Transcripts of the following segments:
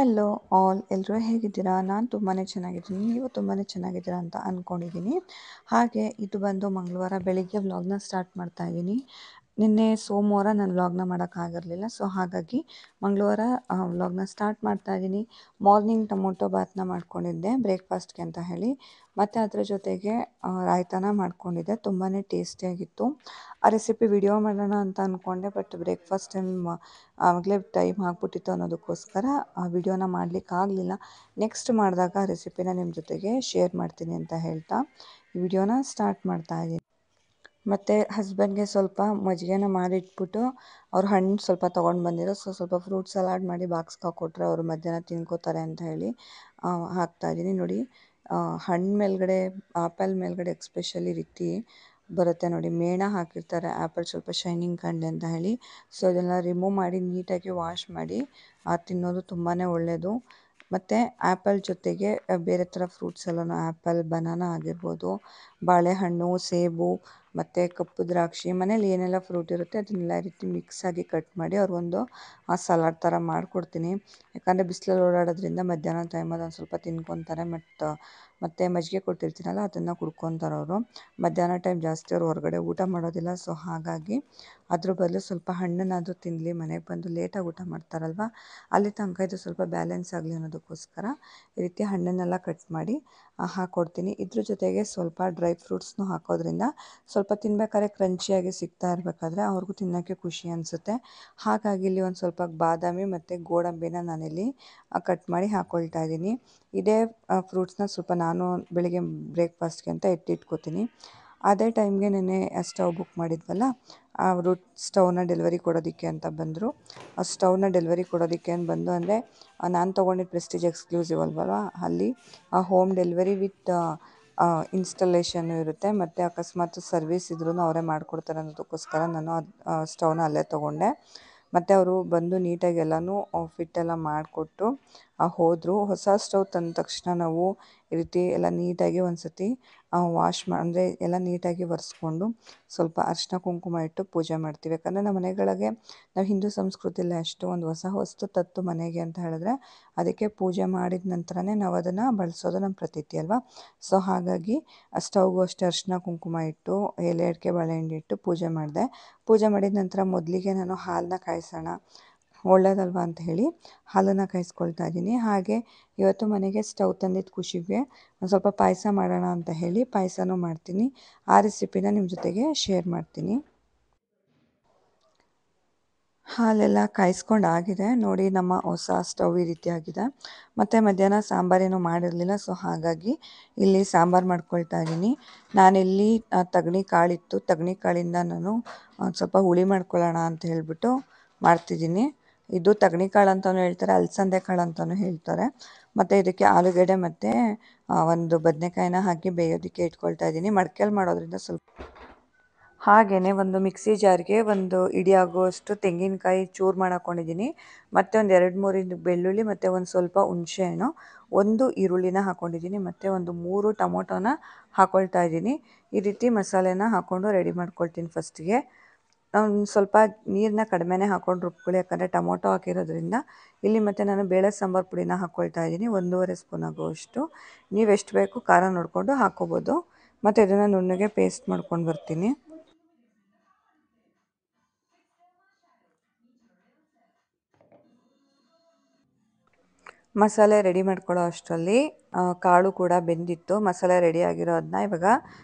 Hello all ಎಲ್ಲರೂ ಹೇಗಿದ್ದೀರಾ? ನಾನು ತುಂಬಾ ಚೆನ್ನಾಗಿದ್ದೀನಿ. ನೀವು ತುಂಬಾ ಚೆನ್ನಾಗಿದ್ದೀರಾ ಅಂತ ಅಂದ್ಕೊಂಡಿದ್ದೀನಿ. ಹಾಗೆ ಇದು ಬಂದು ಮಂಗಳವಾರ ಬೆಳಿಗ್ಗೆ ವ್ಲಾಗ್ನ ಸ್ಟಾರ್ಟ್ ಮಾಡ್ತಾ ಇದ್ದೀನಿ. ನಿನ್ನೆ ಸೋಮವಾರ ನಾನು ವ್ಲಾಗ್ನ ಮಾಡೋಕ್ಕಾಗಿರಲಿಲ್ಲ. ಸೊ ಹಾಗಾಗಿ ಮಂಗಳವಾರ ವ್ಲಾಗ್ನ ಸ್ಟಾರ್ಟ್ ಮಾಡ್ತಾ ಇದ್ದೀನಿ. ಮಾರ್ನಿಂಗ್ ಟೊಮೊಟೊ ಬಾತ್ನ ಮಾಡ್ಕೊಂಡಿದ್ದೆ ಬ್ರೇಕ್ಫಾಸ್ಟ್ಗೆ ಅಂತ ಹೇಳಿ. ಮತ್ತು ಅದರ ಜೊತೆಗೆ ರಾಯ್ತಾನ ಮಾಡ್ಕೊಂಡಿದ್ದೆ. ತುಂಬಾ ಟೇಸ್ಟಿಯಾಗಿತ್ತು. ಆ ರೆಸಿಪಿ ವಿಡಿಯೋ ಮಾಡೋಣ ಅಂತ ಅಂದ್ಕೊಂಡೆ, ಬಟ್ ಬ್ರೇಕ್ಫಾಸ್ಟ್ ಆಗಲೇ ಟೈಮ್ ಆಗಿಬಿಟ್ಟಿತ್ತು ಅನ್ನೋದಕ್ಕೋಸ್ಕರ ಆ ವಿಡಿಯೋನ ಮಾಡಲಿಕ್ಕಾಗಲಿಲ್ಲ. ನೆಕ್ಸ್ಟ್ ಮಾಡಿದಾಗ ಆ ರೆಸಿಪಿನ ನಿಮ್ಮ ಜೊತೆಗೆ ಶೇರ್ ಮಾಡ್ತೀನಿ ಅಂತ ಹೇಳ್ತಾ ಈ ವಿಡಿಯೋನ ಸ್ಟಾರ್ಟ್ ಮಾಡ್ತಾ ಇದ್ದೀನಿ. ಮತ್ತು ಹಸ್ಬೆಂಡ್ಗೆ ಸ್ವಲ್ಪ ಮಜ್ಜಿಗೆನ ಮಾಡಿಟ್ಬಿಟ್ಟು ಅವ್ರು ಹಣ್ಣು ಸ್ವಲ್ಪ ತೊಗೊಂಡು ಬಂದಿರೋ, ಸ್ವಲ್ಪ ಫ್ರೂಟ್ ಸಲಾಡ್ ಮಾಡಿ ಬಾಕ್ಸ್ಗೆ ಹಾಕ್ಕೊಟ್ರೆ ಅವರು ಮಧ್ಯಾಹ್ನ ತಿನ್ಕೋತಾರೆ ಅಂತ ಹೇಳಿ ಹಾಕ್ತಾಯಿದ್ದೀನಿ. ನೋಡಿ, ಹಣ್ಣು ಮೇಲ್ಗಡೆ, ಆ್ಯಪಲ್ ಮೇಲ್ಗಡೆ ಎಕ್ಸ್ಪೆಷಲಿ ರೀತಿ ಬರುತ್ತೆ ನೋಡಿ, ಮೇಣ ಹಾಕಿರ್ತಾರೆ ಆ್ಯಪಲ್ ಸ್ವಲ್ಪ ಶೈನಿಂಗ್ ಕಾಣಲಿ ಅಂತ ಹೇಳಿ. ಸೊ ಇದೆಲ್ಲ ರಿಮೂವ್ ಮಾಡಿ ನೀಟಾಗಿ ವಾಶ್ ಮಾಡಿ ತಿನ್ನೋದು ತುಂಬಾ ಒಳ್ಳೆಯದು. ಮತ್ತು ಆ್ಯಪಲ್ ಜೊತೆಗೆ ಬೇರೆ ಥರ ಫ್ರೂಟ್ಸ್ ಎಲ್ಲನೂ, ಆ್ಯಪಲ್, ಬನಾನಾ ಆಗಿರ್ಬೋದು, ಬಾಳೆಹಣ್ಣು, ಸೇಬು ಮತ್ತು ಕಪ್ಪು ದ್ರಾಕ್ಷಿ, ಮನೇಲಿ ಏನೆಲ್ಲ ಫ್ರೂಟ್ ಇರುತ್ತೆ ಅದನ್ನೆಲ್ಲ ರೀತಿ ಮಿಕ್ಸಾಗಿ ಕಟ್ ಮಾಡಿ ಅವ್ರಿಗೊಂದು ಸಲಾಡ್ ಥರ ಮಾಡಿಕೊಡ್ತೀನಿ. ಯಾಕಂದರೆ ಬಿಸಿಲಲ್ಲಿ ಓಡಾಡೋದ್ರಿಂದ ಮಧ್ಯಾಹ್ನ ಟೈಮಲ್ಲಿ ಒಂದು ಸ್ವಲ್ಪ ತಿನ್ಕೊತಾರೆ. ಮತ್ತು ಮಜ್ಜಿಗೆ ಕೊಟ್ಟಿರ್ತೀನಲ್ಲ ಅದನ್ನು ಕುಡ್ಕೊತಾರೆ ಅವರು. ಮಧ್ಯಾಹ್ನ ಟೈಮ್ ಜಾಸ್ತಿ ಅವ್ರು ಹೊರಗಡೆ ಊಟ ಮಾಡೋದಿಲ್ಲ. ಸೊ ಹಾಗಾಗಿ ಅದ್ರ ಬದಲು ಸ್ವಲ್ಪ ಹಣ್ಣನ್ನಾದರೂ ತಿನ್ನಲಿ, ಮನೆಗೆ ಬಂದು ಲೇಟಾಗಿ ಊಟ ಮಾಡ್ತಾರಲ್ವ, ಅಲ್ಲಿ ತನಕ ಇದು ಸ್ವಲ್ಪ ಬ್ಯಾಲೆನ್ಸ್ ಆಗಲಿ ಅನ್ನೋದಕ್ಕೋಸ್ಕರ ಈ ರೀತಿ ಹಣ್ಣನ್ನೆಲ್ಲ ಕಟ್ ಮಾಡಿ ಹಾಕ್ಕೊಡ್ತೀನಿ. ಇದ್ರ ಜೊತೆಗೆ ಸ್ವಲ್ಪ ಡ್ರೈ ಫ್ರೂಟ್ಸ್ನೂ ಹಾಕೋದ್ರಿಂದ ಸ್ವಲ್ಪ ತಿನ್ಬೇಕಾದ್ರೆ ಕ್ರಂಚಿಯಾಗಿ ಸಿಗ್ತಾ ಇರಬೇಕಾದ್ರೆ ಅವ್ರಿಗೂ ತಿನ್ನೋಕ್ಕೆ ಖುಷಿ ಅನಿಸುತ್ತೆ. ಹಾಗಾಗಿ ಇಲ್ಲಿ ಒಂದು ಸ್ವಲ್ಪ ಬಾದಾಮಿ ಮತ್ತು ಗೋಡಂಬಿನ ನಾನಿಲ್ಲಿ ಕಟ್ ಮಾಡಿ ಹಾಕ್ಕೊಳ್ತಾ ಇದ್ದೀನಿ. ಇದೇ ಫ್ರೂಟ್ಸ್ನ ಸ್ವಲ್ಪ ನಾನು ಬೆಳಿಗ್ಗೆ ಬ್ರೇಕ್ಫಾಸ್ಟ್ಗೆ ಅಂತ ಎತ್ತಿಟ್ಕೋತೀನಿ. ಅದೇ ಟೈಮ್ಗೆ ನೆನ್ನೆ ಸ್ಟವ್ ಬುಕ್ ಮಾಡಿದ್ವಲ್ಲ, ಅವರು ಸ್ಟವ್ನ ಡೆಲಿವರಿ ಕೊಡೋದಕ್ಕೆ ಅಂತ ಬಂದರು. ಆ ಸ್ಟವ್ನ ಡೆಲಿವರಿ ಕೊಡೋದಕ್ಕೆ ಅಂತ ಬಂದು, ಅಂದರೆ ನಾನು ತೊಗೊಂಡಿದ್ದು ಪ್ರೆಸ್ಟೀಜ್ ಎಕ್ಸ್ಕ್ಲೂಸಿವ್ ಅಲ್ವಲ್ಲ, ಅಲ್ಲಿ ಹೋಮ್ ಡೆಲಿವರಿ ವಿತ್ ಇನ್ಸ್ಟಾಲೇಷನ್ನು ಇರುತ್ತೆ. ಮತ್ತು ಅಕಸ್ಮಾತ್ ಸರ್ವಿಸ್ ಇದ್ರೂ ಅವರೇ ಮಾಡಿಕೊಡ್ತಾರೆ ಅನ್ನೋದಕ್ಕೋಸ್ಕರ ನಾನು ಸ್ಟವ್ನ ಅಲ್ಲೇ ತೊಗೊಂಡೆ. ಮತ್ತು ಅವರು ಬಂದು ನೀಟಾಗಿ ಎಲ್ಲನೂ ಫಿಟ್ಟೆಲ್ಲ ಮಾಡಿಕೊಟ್ಟು ಹೋದರು. ಹೊಸ ಸ್ಟವ್ ತಂದ ತಕ್ಷಣ ನಾವು ಈ ರೀತಿ ಎಲ್ಲ ನೀಟಾಗಿ ಒಂದು ಸತಿ ಅಂದರೆ ಎಲ್ಲ ನೀಟಾಗಿ ಒರೆಸ್ಕೊಂಡು ಸ್ವಲ್ಪ ಅರಿಶಿನ ಕುಂಕುಮ ಇಟ್ಟು ಪೂಜೆ ಮಾಡ್ತೀವಿ. ಯಾಕಂದರೆ ನಮ್ಮ ಮನೆಗಳಿಗೆ, ನಾವು ಹಿಂದೂ ಸಂಸ್ಕೃತಿಯಲ್ಲಿ ಅಷ್ಟು ಒಂದು ಹೊಸ ವಸ್ತು ತತ್ತು ಮನೆಗೆ ಅಂತ ಹೇಳಿದ್ರೆ ಅದಕ್ಕೆ ಪೂಜೆ ಮಾಡಿದ ನಂತರನೇ ನಾವು ಅದನ್ನು ಬಳಸೋದು ನಮ್ಮ ಪ್ರತೀತಿ ಅಲ್ವಾ. ಸೊ ಹಾಗಾಗಿ ಸ್ಟವ್ಗೂ ಅಷ್ಟೇ ಅರಿಶಿನ ಕುಂಕುಮ ಇಟ್ಟು, ಎಲೆ ಅಡಿಕೆ ಬಾಳೆಹಣ್ಣು ಇಟ್ಟು ಪೂಜೆ ಮಾಡಿದೆ. ಪೂಜೆ ಮಾಡಿದ ನಂತರ ಮೊದಲಿಗೆ ನಾನು ಹಾಲನ್ನ ಕಾಯಿಸೋಣ, ಒಳ್ಳೇದಲ್ವ ಅಂತ ಹೇಳಿ ಹಾಲನ್ನು ಕಾಯಿಸ್ಕೊಳ್ತಾ ಇದ್ದೀನಿ. ಹಾಗೆ ಇವತ್ತು ಮನೆಗೆ ಸ್ಟವ್ ತಂದಿದ್ದ ಖುಷಿಗೆ ಒಂದು ಸ್ವಲ್ಪ ಪಾಯಸ ಮಾಡೋಣ ಅಂತ ಹೇಳಿ ಪಾಯಸನೂ ಮಾಡ್ತೀನಿ. ಆ ರೆಸಿಪಿನ ನಿಮ್ಮ ಜೊತೆಗೆ ಶೇರ್ ಮಾಡ್ತೀನಿ. ಹಾಲೆಲ್ಲ ಕಾಯಿಸ್ಕೊಂಡು ಆಗಿದೆ ನೋಡಿ, ನಮ್ಮ ಹೊಸ ಸ್ಟವ್ ಈ ರೀತಿ ಆಗಿದೆ. ಮತ್ತು ಮಧ್ಯಾಹ್ನ ಸಾಂಬಾರೇನು ಮಾಡಿರಲಿಲ್ಲ. ಸೊ ಹಾಗಾಗಿ ಇಲ್ಲಿ ಸಾಂಬಾರು ಮಾಡ್ಕೊಳ್ತಾ ಇದ್ದೀನಿ. ನಾನಿಲ್ಲಿ ತಗಣಿ ಕಾಳಿತ್ತು, ತಗಣಿ ಕಾಳಿಂದ ನಾನು ಒಂದು ಸ್ವಲ್ಪ ಹುಳಿ ಮಾಡ್ಕೊಳ್ಳೋಣ ಅಂತ ಹೇಳಿಬಿಟ್ಟು ಮಾಡ್ತಿದ್ದೀನಿ. ಇದು ತಗಣಿ ಕಾಳು ಅಂತಲೂ ಹೇಳ್ತಾರೆ, ಅಲಸಂದೆ ಕಾಳು ಅಂತಲೂ ಹೇಳ್ತಾರೆ. ಮತ್ತು ಇದಕ್ಕೆ ಆಲೂಗಡ್ಡೆ ಮತ್ತು ಒಂದು ಬದನೆಕಾಯಿನ ಹಾಕಿ ಬೇಯೋದಕ್ಕೆ ಇಟ್ಕೊಳ್ತಾ ಇದ್ದೀನಿ. ಮಡ್ಕೆಯಲ್ಲಿ ಮಾಡೋದ್ರಿಂದ ಸ್ವಲ್ಪ ಹಾಗೆಯೇ ಒಂದು ಮಿಕ್ಸಿ ಜಾರ್ಗೆ ಒಂದು ಇಡೀ ಆಗುವಷ್ಟು ತೆಂಗಿನಕಾಯಿ ಚೂರು ಹಾಕ್ಕೊಂಡಿದ್ದೀನಿ. ಮತ್ತು ಒಂದು 2-3 ಬೆಳ್ಳುಳ್ಳಿ ಮತ್ತು ಒಂದು ಸ್ವಲ್ಪ ಹುಣಸೆಹಣ್ಣು, ಒಂದು ಈರುಳ್ಳಿನ ಹಾಕ್ಕೊಂಡಿದ್ದೀನಿ. ಮತ್ತು ಒಂದು 3 ಟೊಮೊಟೊನ ಹಾಕ್ಕೊಳ್ತಾ ಇದ್ದೀನಿ. ಈ ರೀತಿ ಮಸಾಲೆನ ಹಾಕ್ಕೊಂಡು ರೆಡಿ ಮಾಡ್ಕೊಳ್ತೀನಿ. ಫಸ್ಟಿಗೆ ಸ್ವಲ್ಪ ನೀರನ್ನ ಕಡಿಮೆನೇ ಹಾಕ್ಕೊಂಡು ರುಬ್ಕೊಳ್ಳಿ, ಯಾಕಂದರೆ ಟೊಮೊಟೊ ಹಾಕಿರೋದ್ರಿಂದ. ಇಲ್ಲಿ ಮತ್ತು ನಾನು ಬೇಳೆ ಸಾಂಬಾರು ಪುಡಿನ ಹಾಕ್ಕೊಳ್ತಾ ಇದ್ದೀನಿ, 1.5 ಸ್ಪೂನ್ ಆಗುವಷ್ಟು. ನೀವು ಎಷ್ಟು ಬೇಕು ಖಾರ ನೋಡಿಕೊಂಡು ಹಾಕ್ಕೋಬೋದು. ಮತ್ತು ಇದನ್ನು ನುಣ್ಣಗೆ ಪೇಸ್ಟ್ ಮಾಡ್ಕೊಂಡು ಬರ್ತೀನಿ. ಮಸಾಲೆ ರೆಡಿ ಮಾಡ್ಕೊಳ್ಳೋ ಅಷ್ಟರಲ್ಲಿ ಕಾಳು ಕೂಡ ಬೆಂದಿತ್ತು. ಮಸಾಲೆ ರೆಡಿ ಆಗಿರೋದನ್ನ ಇವಾಗ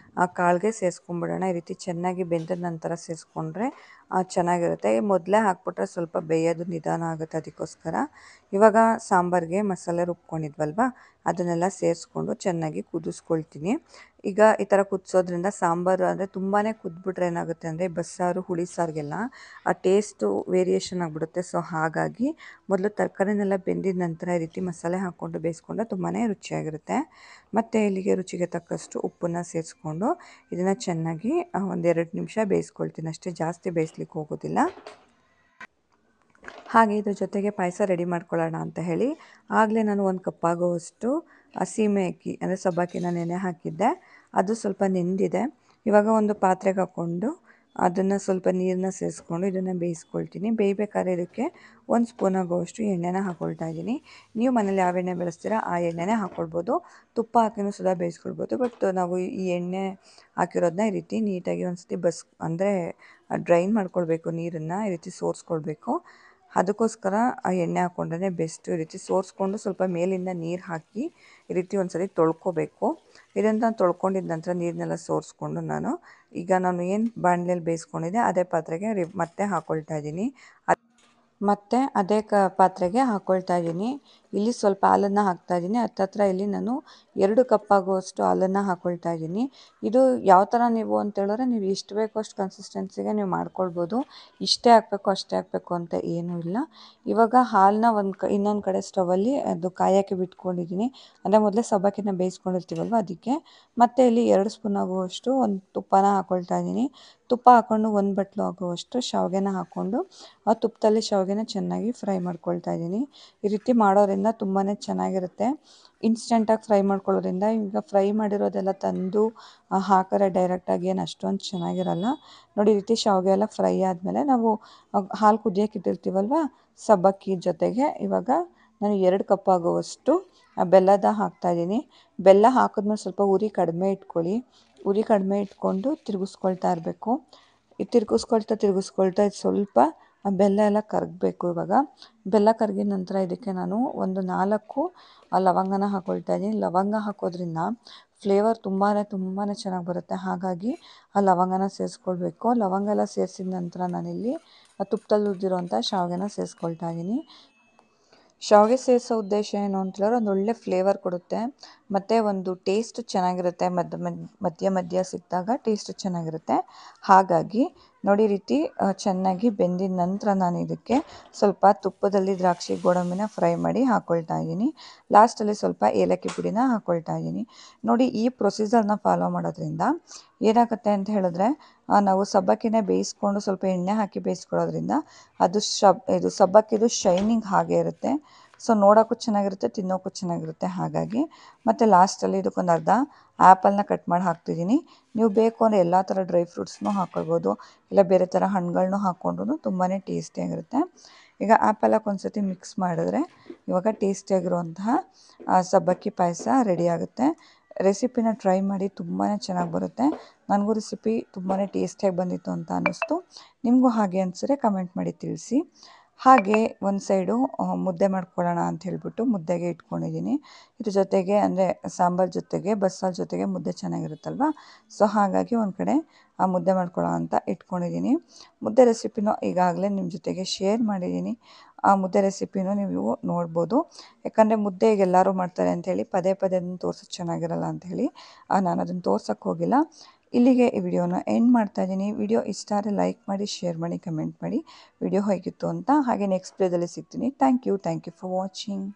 ಕಾಳಿಗೆ ಸೇರಿಸ್ಕೊಂಡ್ಬಿಡೋಣ. ಈ ರೀತಿ ಚೆನ್ನಾಗಿ ಬೆಂದ ನಂತರ ಸೇರಿಸ್ಕೊಂಡ್ರೆ ಚೆನ್ನಾಗಿರುತ್ತೆ. ಮೊದಲೇ ಹಾಕ್ಬಿಟ್ರೆ ಸ್ವಲ್ಪ ಬೇಯೋದು ನಿಧಾನ ಆಗುತ್ತೆ, ಅದಕ್ಕೋಸ್ಕರ ಇವಾಗ ಸಾಂಬಾರಿಗೆ ಮಸಾಲೆ ರುಬ್ಕೊಂಡಿದ್ವಲ್ವ ಅದನ್ನೆಲ್ಲ ಸೇರಿಸ್ಕೊಂಡು ಚೆನ್ನಾಗಿ ಕುದಿಸ್ಕೊಳ್ತೀನಿ. ಈಗ ಈ ಥರ ಕುದಿಸೋದ್ರಿಂದ ಸಾಂಬಾರು ಅಂದರೆ ತುಂಬಾ ಕುದ್ಬಿಟ್ರೆ ಏನಾಗುತ್ತೆ ಅಂದರೆ ಬಸ್ಸಾರು, ಹುಳಿ ಸಾರಿಗೆಲ್ಲ ಆ ಟೇಸ್ಟು ವೇರಿಯೇಷನ್ ಆಗಿಬಿಡುತ್ತೆ. ಸೊ ಹಾಗಾಗಿ ಮೊದಲು ತರಕಾರಿನೆಲ್ಲ ಬೆಂದಿದ ನಂತರ ಈ ರೀತಿ ಮಸಾಲೆ ಹಾಕ್ಕೊಂಡು ಬೇಯಿಸ್ಕೊಂಡ್ರೆ ತುಂಬಾ ರುಚಿಯಾಗಿರುತ್ತೆ. ಮತ್ತು ಇಲ್ಲಿಗೆ ರುಚಿಗೆ ತಕ್ಕಷ್ಟು ಉಪ್ಪನ್ನು ಸೇರಿಸ್ಕೊಂಡು ಇದನ್ನು ಚೆನ್ನಾಗಿ 1-2 ನಿಮಿಷ ಬೇಯಿಸ್ಕೊಳ್ತೀನಿ ಅಷ್ಟೇ, ಜಾಸ್ತಿ ಬೇಯಿಸ್ಲಿಕ್ಕೆ ಹೋಗೋದಿಲ್ಲ. ಹಾಗೆ ಇದ್ರ ಜೊತೆಗೆ ಪಾಯಸ ರೆಡಿ ಮಾಡ್ಕೊಳ್ಳೋಣ ಅಂತ ಹೇಳಿ ಆಗಲೇ ನಾನು 1 ಕಪ್ ಆಗುವಷ್ಟು ಸೀಮೆ ಅಕ್ಕಿ ಅಂದರೆ ಸಬ್ಬಕ್ಕಿನ ನೆನೆ ಹಾಕಿದ್ದೆ. ಅದು ಸ್ವಲ್ಪ ನೆಂದಿದೆ. ಇವಾಗ ಒಂದು ಪಾತ್ರೆಗೆ ಹಾಕ್ಕೊಂಡು ಅದನ್ನು ಸ್ವಲ್ಪ ನೀರನ್ನ ಸೇರಿಸ್ಕೊಂಡು ಇದನ್ನು ಬೇಯಿಸ್ಕೊಳ್ತೀನಿ. ಬೇಯಬೇಕಾದ್ರೆ ಇದಕ್ಕೆ 1 ಸ್ಪೂನ್ ಆಗುವಷ್ಟು ಎಣ್ಣೆನ ಹಾಕ್ಕೊಳ್ತಾ ಇದ್ದೀನಿ. ನೀವು ಮನೇಲಿ ಯಾವ ಎಣ್ಣೆ ಬಳಸ್ತೀರಾ ಆ ಎಣ್ಣೆನೇ ಹಾಕ್ಕೊಳ್ಬೋದು. ತುಪ್ಪ ಹಾಕಿನೂ ಸುಧಾ ಬೇಯಿಸ್ಕೊಳ್ಬೋದು. ಬಟ್ ನಾವು ಈ ಎಣ್ಣೆ ಹಾಕಿರೋದನ್ನ ಈ ರೀತಿ ನೀಟಾಗಿ ಒಂದು ಸತಿ ಅಂದರೆ ಡ್ರೈನ್ ಮಾಡ್ಕೊಳ್ಬೇಕು, ನೀರನ್ನು ಈ ರೀತಿ ಸೋರಿಸ್ಕೊಳ್ಬೇಕು. ಅದಕ್ಕೋಸ್ಕರ ಆ ಎಣ್ಣೆ ಹಾಕ್ಕೊಂಡ್ರೆ ಬೆಸ್ಟು. ಈ ರೀತಿ ಸೋರಿಸ್ಕೊಂಡು ಸ್ವಲ್ಪ ಮೇಲಿಂದ ನೀರು ಹಾಕಿ ಈ ರೀತಿ ಒಂದು ಸರಿ ತೊಳ್ಕೊಬೇಕು. ಇದನ್ನು ತೊಳ್ಕೊಂಡಿದ್ದ ನಂತರ ನೀರನ್ನೆಲ್ಲ ಸೋರಿಸ್ಕೊಂಡು ಈಗ ನಾನು ಏನು ಬಾಣಲೆಯಲ್ಲಿ ಬೇಯಿಸ್ಕೊಂಡಿದ್ದೆ ಅದೇ ಪಾತ್ರೆಗೆ ಮತ್ತೆ ಹಾಕ್ಕೊಳ್ತಾ ಇದ್ದೀನಿ. ಮತ್ತು ಅದೇ ಪಾತ್ರೆಗೆ ಹಾಕ್ಕೊಳ್ತಾ ಇದ್ದೀನಿ. ಇಲ್ಲಿ ಸ್ವಲ್ಪ ಹಾಲನ್ನು ಹಾಕ್ತಾ ಇದ್ದೀನಿ. ಹತ್ತತ್ರ ಇಲ್ಲಿ ನಾನು 2 ಕಪ್ ಆಗುವಷ್ಟು ಹಾಲನ್ನು ಹಾಕ್ಕೊಳ್ತಾ ಇದ್ದೀನಿ. ಇದು ಯಾವ ಥರ ನೀವು ಅಂತ ಹೇಳಿದ್ರೆ ನೀವು ಎಷ್ಟು ಬೇಕೋ ಅಷ್ಟು ಕನ್ಸಿಸ್ಟೆನ್ಸಿಗೆ ನೀವು ಮಾಡ್ಕೊಳ್ಬೋದು. ಇಷ್ಟೇ ಹಾಕಬೇಕು ಅಷ್ಟೇ ಹಾಕಬೇಕು ಅಂತ ಏನೂ ಇಲ್ಲ. ಇವಾಗ ಹಾಲನ್ನ ಇನ್ನೊಂದು ಕಡೆ ಸ್ಟವಲ್ಲಿ ಅದು ಕಾಯೋಕ್ಕೆ ಬಿಟ್ಕೊಂಡಿದ್ದೀನಿ. ಅಂದರೆ ಮೊದಲೇ ಸಬ್ಬಕ್ಕಿನ ಬೇಯಿಸ್ಕೊಂಡಿರ್ತೀವಲ್ವ ಅದಕ್ಕೆ. ಮತ್ತು ಇಲ್ಲಿ 2 ಸ್ಪೂನ್ ಆಗುವಷ್ಟು ಒಂದು ತುಪ್ಪನ ಹಾಕ್ಕೊಳ್ತಾ ಇದ್ದೀನಿ. ತುಪ್ಪ ಹಾಕ್ಕೊಂಡು 1 ಬಟ್ಲು ಆಗುವಷ್ಟು ಶಾವಿಗೆನ ಹಾಕ್ಕೊಂಡು ಆ ತುಪ್ಪದಲ್ಲಿ ಶಾವಿಗೆನ ಚೆನ್ನಾಗಿ ಫ್ರೈ ಮಾಡ್ಕೊಳ್ತಾ ಇದ್ದೀನಿ. ಈ ರೀತಿ ಮಾಡೋದ್ರಿಂದ ತುಂಬಾ ಚೆನ್ನಾಗಿರುತ್ತೆ. ಇನ್ಸ್ಟೆಂಟಾಗಿ ಫ್ರೈ ಮಾಡ್ಕೊಳ್ಳೋದ್ರಿಂದ ಈಗ ಫ್ರೈ ಮಾಡಿರೋದೆಲ್ಲ ತಂದು ಹಾಕಿದ್ರೆ ಡೈರೆಕ್ಟಾಗಿ ಏನು ಅಷ್ಟೊಂದು ಚೆನ್ನಾಗಿರಲ್ಲ. ನೋಡಿ ಈ ರೀತಿ ಶಾವಿಗೆ ಎಲ್ಲ ಫ್ರೈ ಆದಮೇಲೆ ನಾವು ಹಾಲು ಕುದಿಯೋಕೆ ಇಟ್ಟಿರ್ತೀವಲ್ವ ಸಬ್ಬಕ್ಕಿ ಜೊತೆಗೆ ಇವಾಗ ನಾನು 2 ಕಪ್ ಆಗುವಷ್ಟು ಬೆಲ್ಲದ ಹಾಕ್ತಾಯಿದ್ದೀನಿ. ಬೆಲ್ಲ ಹಾಕಿದ್ಮೇಲೆ ಸ್ವಲ್ಪ ಉರಿ ಕಡಿಮೆ ಇಟ್ಕೊಳ್ಳಿ. ಉರಿ ಕಡಿಮೆ ಇಟ್ಕೊಂಡು ತಿರುಗಿಸ್ಕೊಳ್ತಾ ಇರಬೇಕು. ತಿರುಗಿಸ್ಕೊಳ್ತಾ ಇದು ಸ್ವಲ್ಪ ಬೆಲ್ಲ ಎಲ್ಲ ಕರಗಬೇಕು. ಇವಾಗ ಬೆಲ್ಲ ಕರಗಿದ ನಂತರ ಇದಕ್ಕೆ ನಾನು ಒಂದು 4 ಲವಂಗನ ಹಾಕ್ಕೊಳ್ತಾ ಇದ್ದೀನಿ. ಲವಂಗ ಹಾಕೋದ್ರಿಂದ ಫ್ಲೇವರ್ ತುಂಬಾ ಚೆನ್ನಾಗಿ ಬರುತ್ತೆ. ಹಾಗಾಗಿ ಆ ಲವಂಗನ ಸೇರಿಸ್ಕೊಳ್ಬೇಕು. ಲವಂಗ ಎಲ್ಲ ಸೇರಿಸಿದ ನಂತರ ನಾನಿಲ್ಲಿ ತುಪ್ಪದಲ್ಲಿ ಹುರಿದಿರೋಂಥ ಶಾವಿಗೆನ ಸೇರಿಸ್ಕೊಳ್ತಾ ಇದ್ದೀನಿ. ಶಾವಿಗೆ ಸೇರಿಸೋ ಉದ್ದೇಶ ಏನು ಅಂತೇಳಿದ್ರೆ ಒಂದು ಒಳ್ಳೆ ಫ್ಲೇವರ್ ಕೊಡುತ್ತೆ ಮತ್ತು ಒಂದು ಟೇಸ್ಟ್ ಚೆನ್ನಾಗಿರುತ್ತೆ. ಮಧ್ಯ ಸಿಕ್ಕಿದಾಗ ಟೇಸ್ಟ್ ಚೆನ್ನಾಗಿರುತ್ತೆ. ಹಾಗಾಗಿ ನೋಡಿ ರೀತಿ ಚೆನ್ನಾಗಿ ಬೆಂದಿದ ನಂತರ ನಾನು ಇದಕ್ಕೆ ಸ್ವಲ್ಪ ತುಪ್ಪದಲ್ಲಿ ದ್ರಾಕ್ಷಿ ಗೋಡಂಬಿನ ಫ್ರೈ ಮಾಡಿ ಹಾಕ್ಕೊಳ್ತಾ ಇದ್ದೀನಿ. ಲಾಸ್ಟಲ್ಲಿ ಸ್ವಲ್ಪ ಏಲಕ್ಕಿ ಪುಡಿನ ಹಾಕ್ಕೊಳ್ತಾ ಇದ್ದೀನಿ. ನೋಡಿ ಈ ಪ್ರೊಸೀಜರ್ನ ಫಾಲೋ ಮಾಡೋದ್ರಿಂದ ಏನಾಗುತ್ತೆ ಅಂತ ಹೇಳಿದ್ರೆ ನಾವು ಸಬ್ಬಕ್ಕಿನೇ ಬೇಯಿಸ್ಕೊಂಡು ಸ್ವಲ್ಪ ಎಣ್ಣೆ ಹಾಕಿ ಬೇಯಿಸ್ಕೊಳ್ಳೋದ್ರಿಂದ ಅದು ಇದು ಸಬ್ಬಕ್ಕಿದು ಶೈನಿಂಗ್ ಹಾಗೆ ಇರುತ್ತೆ. ಸೊ ನೋಡೋಕ್ಕೂ ಚೆನ್ನಾಗಿರುತ್ತೆ, ತಿನ್ನೋಕ್ಕೂ ಚೆನ್ನಾಗಿರುತ್ತೆ. ಹಾಗಾಗಿ ಮತ್ತು ಲಾಸ್ಟಲ್ಲಿ ಇದಕ್ಕೊಂದು ಅರ್ಧ ಆ್ಯಪಲ್ನ ಕಟ್ ಮಾಡಿ ಹಾಕ್ತಿದ್ದೀನಿ. ನೀವು ಬೇಕು ಅಂದರೆ ಎಲ್ಲ ಥರ ಡ್ರೈ ಫ್ರೂಟ್ಸ್ನೂ ಹಾಕ್ಕೊಳ್ಬೋದು, ಇಲ್ಲ ಬೇರೆ ಥರ ಹಣ್ಣುಗಳ್ನೂ ಹಾಕ್ಕೊಂಡ್ರೂ ತುಂಬಾ ಟೇಸ್ಟಿಯಾಗಿರುತ್ತೆ. ಈಗ ಆ್ಯಪಲ್ ಹಾಕಿ ಒಂದು ಸತಿ ಮಿಕ್ಸ್ ಮಾಡಿದ್ರೆ ಇವಾಗ ಟೇಸ್ಟಿಯಾಗಿರುವಂತಹ ಸಬ್ಬಕ್ಕಿ ಪಾಯಸ ರೆಡಿ ಆಗುತ್ತೆ. ರೆಸಿಪಿನ ಟ್ರೈ ಮಾಡಿ, ತುಂಬಾ ಚೆನ್ನಾಗಿ ಬರುತ್ತೆ. ನನಗೂ ರೆಸಿಪಿ ತುಂಬಾ ಟೇಸ್ಟಿಯಾಗಿ ಬಂದಿತ್ತು ಅಂತ ಅನ್ನಿಸ್ತು. ನಿಮಗೂ ಹಾಗೆ ಅನಿಸಿದ್ರೆ ಕಮೆಂಟ್ ಮಾಡಿ ತಿಳಿಸಿ. ಹಾಗೆ ಒಂದು ಸೈಡು ಮುದ್ದೆ ಮಾಡ್ಕೊಳ್ಳೋಣ ಅಂತ ಹೇಳ್ಬಿಟ್ಟು ಮುದ್ದೆಗೆ ಇಟ್ಕೊಂಡಿದ್ದೀನಿ. ಇದ್ರ ಜೊತೆಗೆ ಅಂದರೆ ಸಾಂಬಾರು ಜೊತೆಗೆ ಬಸ್ಸಾರು ಜೊತೆಗೆ ಮುದ್ದೆ ಚೆನ್ನಾಗಿರುತ್ತಲ್ವ. ಸೊ ಹಾಗಾಗಿ ಒಂದು ಕಡೆ ಆ ಮುದ್ದೆ ಮಾಡ್ಕೊಳ್ಳೋ ಅಂತ ಇಟ್ಕೊಂಡಿದ್ದೀನಿ. ಮುದ್ದೆ ರೆಸಿಪಿನೂ ಈಗಾಗಲೇ ನಿಮ್ಮ ಜೊತೆಗೆ ಶೇರ್ ಮಾಡಿದ್ದೀನಿ. ಆ ಮುದ್ದೆ ರೆಸಿಪಿನೂ ನೀವು ನೋಡ್ಬೋದು. ಯಾಕಂದರೆ ಮುದ್ದೆ ಈಗ ಎಲ್ಲರೂ ಮಾಡ್ತಾರೆ ಅಂಥೇಳಿ ಪದೇ ಅದನ್ನು ತೋರ್ಸೋದು ಚೆನ್ನಾಗಿರಲ್ಲ ಅಂಥೇಳಿ ನಾನು ಅದನ್ನು ತೋರ್ಸೋಕ್ಕೆ ಹೋಗಿಲ್ಲ. ಇಲ್ಲಿಗೆ ಈ ವಿಡಿಯೋನ ಎಂಡ್ ಮಾಡ್ತಾಯಿದ್ದೀನಿ. ವಿಡಿಯೋ ಇಷ್ಟ ಆದರೆ ಲೈಕ್ ಮಾಡಿ, ಶೇರ್ ಮಾಡಿ, ಕಮೆಂಟ್ ಮಾಡಿ ವಿಡಿಯೋ ಹೇಗಿತ್ತು ಅಂತ. ಹಾಗೆ ನೆಕ್ಸ್ಟ್ ವಿಡಿಯೋದಲ್ಲಿ ಸಿಗ್ತೀನಿ. Thank you for watching.